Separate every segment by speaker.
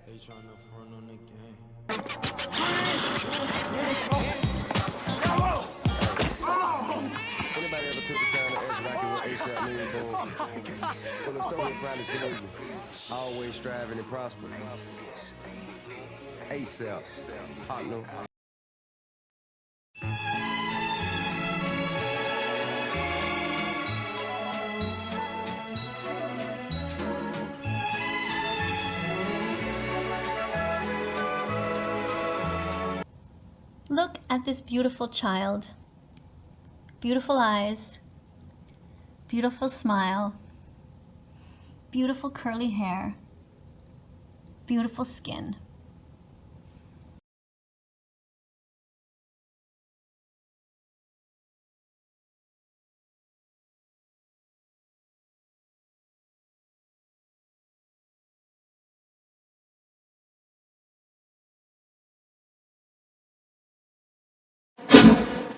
Speaker 1: They tryna front on the game.
Speaker 2: Anybody ever took the time to ask Rocky what ASAP means to him? Well, if so, he'll probably tell you. Always striving and prospering. ASAP, partner.
Speaker 3: Look at this beautiful child. Beautiful eyes, beautiful smile, beautiful curly hair, beautiful skin.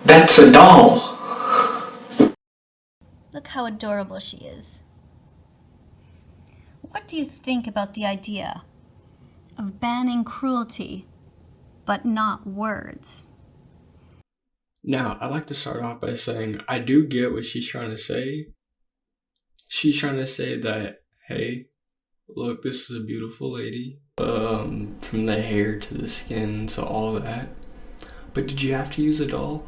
Speaker 4: That's a doll.
Speaker 3: Look how adorable she is. What do you think about the idea of banning cruelty, but not words?
Speaker 4: Now, I'd like to start off by saying I do get what she's trying to say. She's trying to say that, hey, look, this is a beautiful lady. From the hair to the skin to all that. But did you have to use a doll?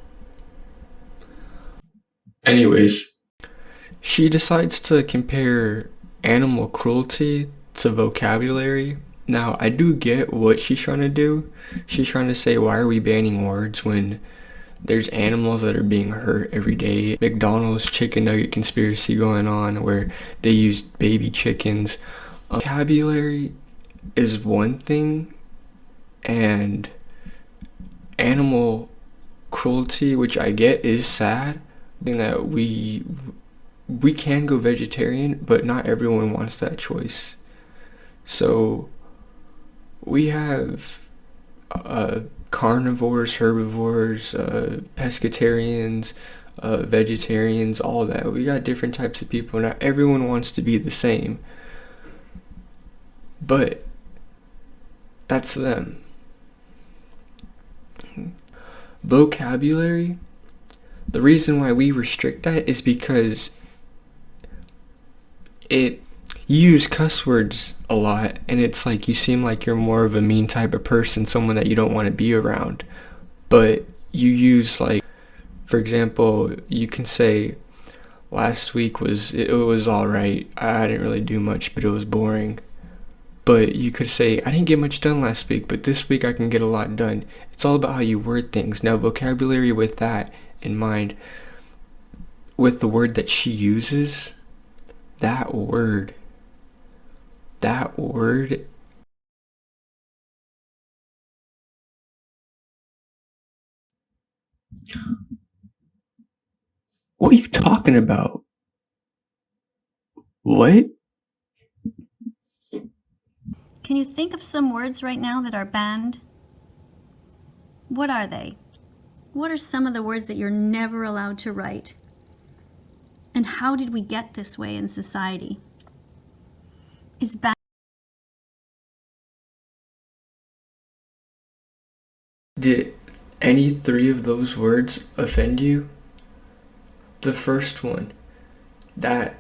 Speaker 4: Anyways, she decides to compare animal cruelty to vocabulary. Now, I do get what she's trying to do. She's trying to say, why are we banning words when there's animals that are being hurt every day? McDonald's chicken nugget conspiracy going on where they use baby chickens. Vocabulary is one thing, and animal cruelty, which I get is sad, thing that we can go vegetarian, but not everyone wants that choice. So we have carnivores, herbivores, pescatarians, vegetarians, all that. We got different types of people. Not everyone wants to be the same, but that's them. Vocabulary, the reason why we restrict that is because you use cuss words a lot, and it's like you seem like you're more of a mean type of person, someone that you don't want to be around. But you use, like, for example, you can say last week it was all right. I didn't really do much, but it was boring. But you could say, I didn't get much done last week, but this week I can get a lot done. It's all about how you word things. Now, vocabulary with that in mind, with the word that she uses, that word, what are you talking about? What?
Speaker 3: Can you think of some words right now that are banned? What are they? What are some of the words that you're never allowed to write? And how did we get this way in society? Is ban-
Speaker 4: Did any three of those words offend you? The first one, that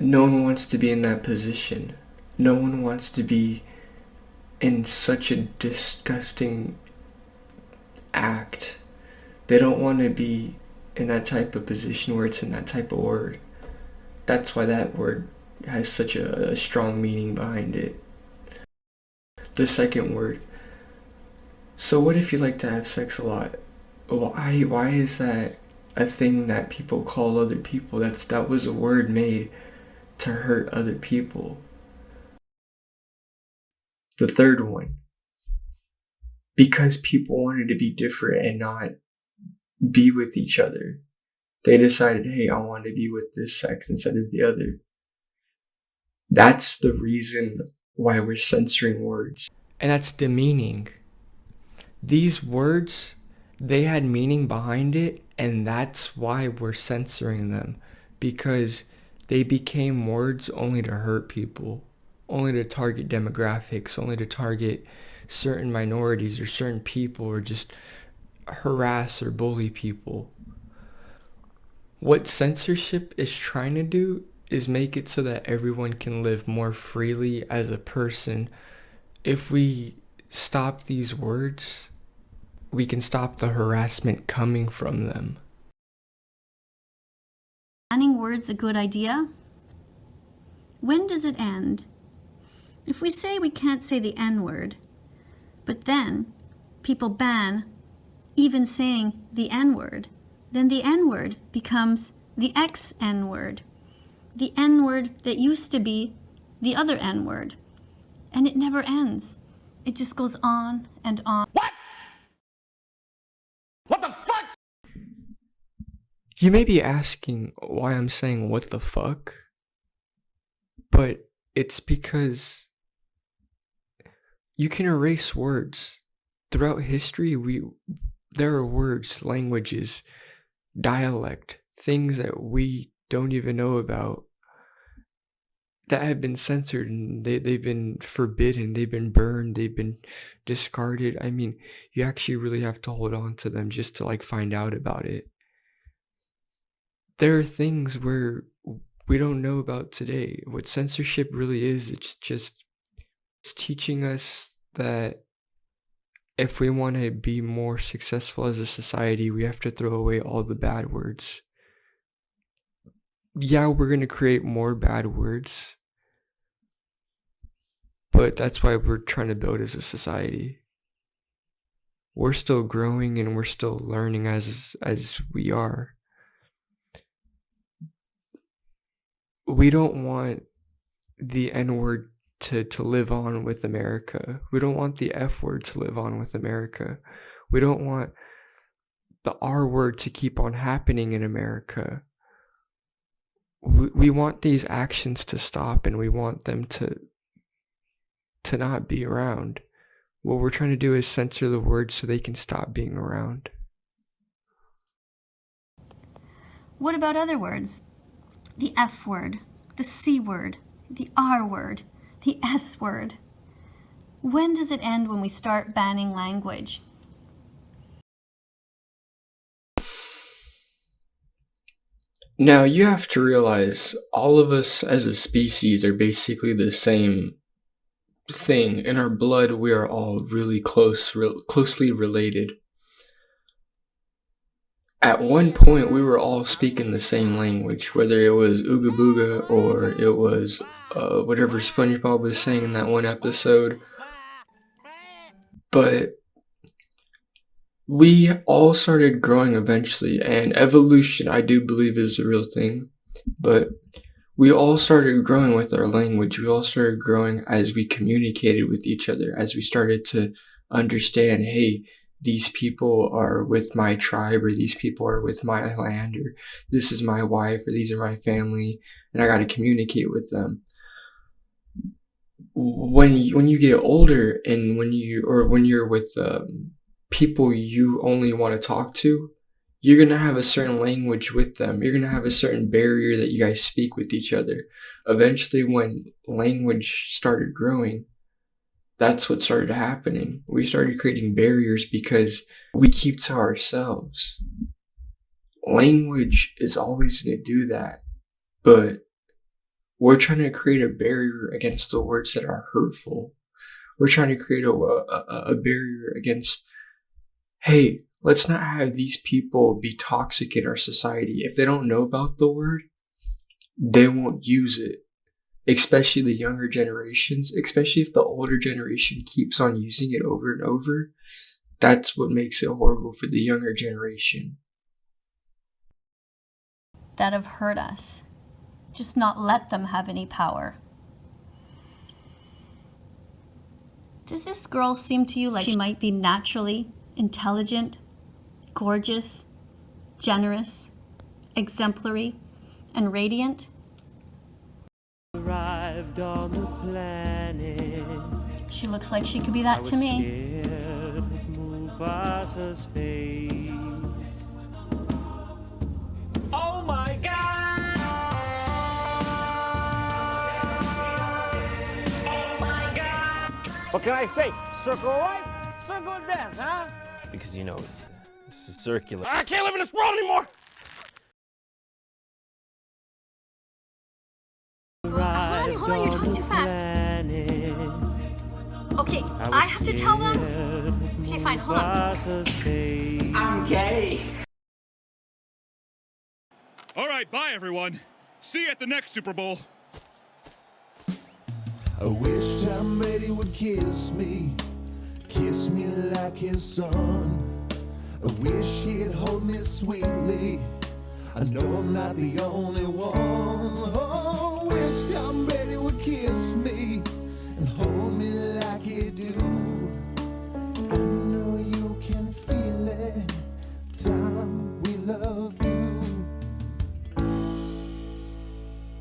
Speaker 4: no one wants to be in that position. No one wants to be in such a disgusting act. They don't want to be in that type of position where it's in that type of word. That's why that word has such a strong meaning behind it. The second word, so what if you like to have sex a lot? Why is that a thing that people call other people? That was a word made to hurt other people. The third one, because people wanted to be different and not be with each other, they decided, hey, I want to be with this sex instead of the other. That's the reason why we're censoring words. And that's demeaning. These words, they had meaning behind it, and that's why we're censoring them, because they became words only to hurt people, only to target demographics, only to target certain minorities or certain people, or just harass or bully people. What censorship is trying to do is make it so that everyone can live more freely as a person. If we stop these words, we can stop the harassment coming from them.
Speaker 3: Banning words a good idea? When does it end? If we say we can't say the N-word, but then people ban even saying the N-word, then the N-word becomes the X-N-word, the N-word that used to be the other N-word. And it never ends. It just goes on and on.
Speaker 5: What? What the fuck?
Speaker 4: You may be asking why I'm saying what the fuck, but it's because you can erase words. Throughout history, there are words, languages, dialect, things that we don't even know about that have been censored, and they've been forbidden, they've been burned, they've been discarded. I mean, you actually really have to hold on to them just to find out about it. There are things where we don't know about today. What censorship really is, it's teaching us that if we want to be more successful as a society, we have to throw away all the bad words. Yeah, we're going to create more bad words, but that's why we're trying to build as a society. We're still growing and we're still learning as we are. We don't want the N-word to live on with America. We don't want the F-word to live on with America. We don't want the R-word to keep on happening in America. We want these actions to stop, and we want them to not be around. What we're trying to do is censor the words so they can stop being around.
Speaker 3: What about other words? The F word, the C word, the R word, the S word. When does it end when we start banning language?
Speaker 4: Now, you have to realize all of us as a species are basically the same thing. In our blood, we are all really closely related. At one point, we were all speaking the same language, whether it was Ooga Booga or it was whatever SpongeBob was saying in that one episode. But we all started growing eventually, and evolution, I do believe, is a real thing. But we all started growing with our language. We all started growing as we communicated with each other, as we started to understand, hey, these people are with my tribe, or these people are with my land, or this is my wife, or these are my family, and I got to communicate with them. When you get older, and when you're with people you only want to talk to, you're going to have a certain language with them. You're going to have a certain barrier that you guys speak with each other. Eventually, when language started growing, that's what started happening. We started creating barriers because we keep to ourselves. Language is always going to do that, but we're trying to create a barrier against the words that are hurtful. We're trying to create a barrier against, hey, let's not have these people be toxic in our society. If they don't know about the word, they won't use it. Especially the younger generations, especially if the older generation keeps on using it over and over. That's what makes it horrible for the younger generation.
Speaker 3: That have hurt us. Just not let them have any power. Does this girl seem to you like she might be naturally intelligent, gorgeous, generous, exemplary, and radiant?
Speaker 6: Arrived on the planet.
Speaker 3: She looks like she could be that to me.
Speaker 6: Scared of Mufasa's face. Oh my God! What can I say? Circle of life, circle of death, huh? Because you know it's circular. I can't live in this world anymore!
Speaker 3: Hold on, you're talking too fast. Okay, I have to tell them. Okay, fine, hold on.
Speaker 6: I'm gay.
Speaker 5: All right, bye everyone. See you at the next Super Bowl.
Speaker 7: I wish Tom Brady would kiss me like his son. I wish he'd hold me sweetly. I know I'm not the only one. Oh.